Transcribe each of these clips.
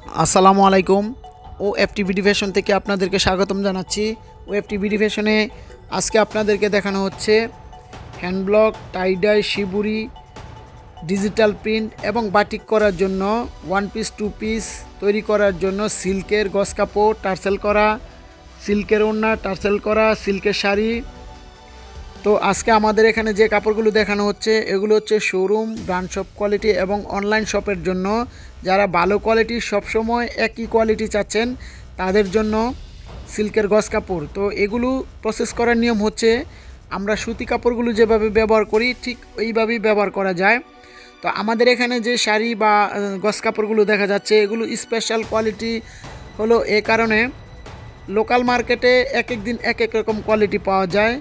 আসসালামু আলাইকুম। ওএফটি BD fashion থেকে আপনাদেরকে স্বাগতম জানাচ্ছি। ওএফটি বিডি ফ্যাশনে আজকে আপনাদেরকে দেখানো হচ্ছে হ্যান্ডব্লক, টাইডাই, শিবুরি, ডিজিটাল প্রিন্ট এবং বাটিক করার জন্য ওয়ান পিস, টু পিস তৈরি করার জন্য সিল্কের গজ কাপড় টার্সেল করা, সিল্কের ওড়না টার্সেল করা, সিল্কের শাড়ি। তো আজকে আমাদের এখানে যে কাপড়গুলো দেখানো হচ্ছে এগুলো হচ্ছে শোরুম, ব্র্যান্ড শপ কোয়ালিটি এবং অনলাইন শপের জন্য। যারা ভালো কোয়ালিটির সবসময় একই কোয়ালিটি চাচ্ছেন তাদের জন্য সিল্কের গজ কাপড়। তো এগুলো প্রসেস করার নিয়ম হচ্ছে আমরা সুতি কাপড়গুলো যেভাবে ব্যবহার করি ঠিক ওইভাবেই ব্যবহার করা যায়। তো আমাদের এখানে যে শাড়ি বা গজ কাপড়গুলো দেখা যাচ্ছে এগুলো স্পেশাল কোয়ালিটি হলো এ কারণে লোকাল মার্কেটে এক এক দিন এক এক রকম কোয়ালিটি পাওয়া যায়।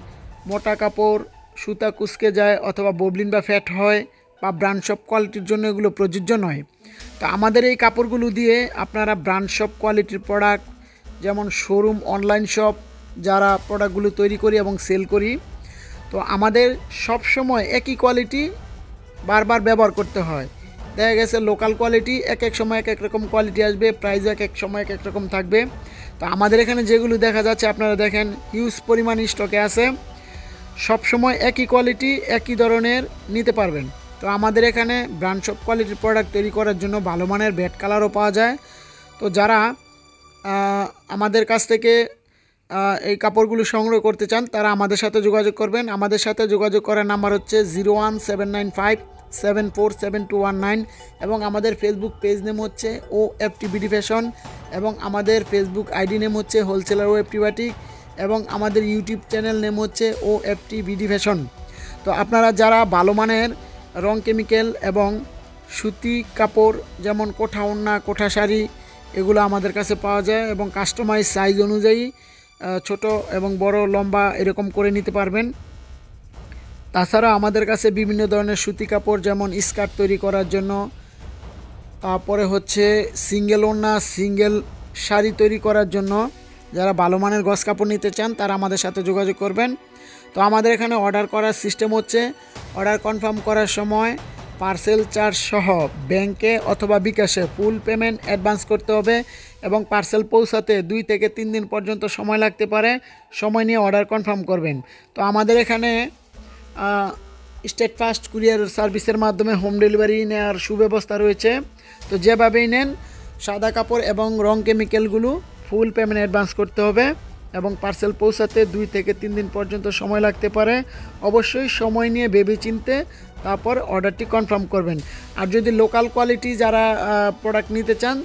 মোটা কাপড়, সুতা কুঁচকে যায় অথবা ববলিন বা ফ্যাট হয় বা ব্র্যান্ড শপ কোয়ালিটির জন্য এগুলো প্রযোজ্য নয়। তো আমাদের এই কাপড়গুলো দিয়ে আপনারা ব্র্যান্ড শপ কোয়ালিটির প্রোডাক্ট যেমন শোরুম, অনলাইন শপ যারা প্রোডাক্টগুলো তৈরি করি এবং সেল করি, তো আমাদের সব সময় একই কোয়ালিটি বারবার ব্যবহার করতে হয়। দেখা গেছে লোকাল কোয়ালিটি এক এক সময় এক এক রকম কোয়ালিটি আসবে, প্রাইস এক এক সময় এক এক রকম থাকবে। তো আমাদের এখানে যেগুলো দেখা যাচ্ছে আপনারা দেখেন হিউজ পরিমাণ স্টকে আছে, সব সময় একই কোয়ালিটি একই ধরনের নিতে পারবেন। তো আমাদের এখানে ব্র্যান্ড শপ কোয়ালিটির প্রোডাক্ট তৈরি করার জন্য ভালো মানের ব্যাট কালারও পাওয়া যায়। তো যারা আমাদের কাছ থেকে এই কাপড়গুলো সংগ্রহ করতে চান তারা আমাদের সাথে যোগাযোগ করবেন। আমাদের সাথে যোগাযোগ করার নাম্বার হচ্ছে 017957472219 এবং আমাদের ফেসবুক পেজ নেম হচ্ছে ওএফটি বিডি ফ্যাশন এবং আমাদের ফেসবুক আইডি নেম হচ্ছে হোলসেলার ওএফটি বাটিক এবং আমাদের ইউটিউব চ্যানেল নেম হচ্ছে ওএফটি বিডি ফ্যাশন। তো আপনারা যারা ভালো মানের রং কেমিক্যাল এবং সুতি কাপড় যেমন কোঠা ওড়না, কোঠা শাড়ি এগুলো আমাদের কাছে পাওয়া যায় এবং কাস্টমাইজ সাইজ অনুযায়ী ছোট এবং বড়, লম্বা এরকম করে নিতে পারবেন। তাছাড়া আমাদের কাছে বিভিন্ন ধরনের সুতি কাপড় যেমন স্কার্ট তৈরি করার জন্য, তারপরে হচ্ছে সিঙ্গেল ওড়না, সিঙ্গেল শাড়ি তৈরি করার জন্য যারা ভালো মানের গজ কাপড় নিতে চান তারা আমাদের সাথে যোগাযোগ করবেন। তো আমাদের এখানে অর্ডার করার সিস্টেম হচ্ছে অর্ডার কনফার্ম করার সময় পার্সেল চার্জ সহ ব্যাংকে অথবা বিকাশে ফুল পেমেন্ট অ্যাডভান্স করতে হবে এবং পার্সেল পৌঁছাতে 2 থেকে 3 দিন পর্যন্ত সময় লাগতে পারে। সময় নিয়ে অর্ডার কনফার্ম করবেন। তো আমাদের এখানে স্টেট ফাস্ট কুরিয়ার সার্ভিসের মাধ্যমে হোম ডেলিভারি নেওয়ার সুব্যবস্থা রয়েছে। তো যেভাবেই নেন সাদা কাপড় এবং রং কেমিক্যালগুলো ফুল পেমেন্ট অ্যাডভান্স করতে হবে এবং পার্সেল পৌঁছাতে 2 থেকে 3 দিন পর্যন্ত সময় লাগতে পারে। অবশ্যই সময় নিয়ে ভেবে চিনতে তারপর অর্ডারটি কনফার্ম করবেন। আর যদি লোকাল কোয়ালিটি যারা প্রোডাক্ট নিতে চান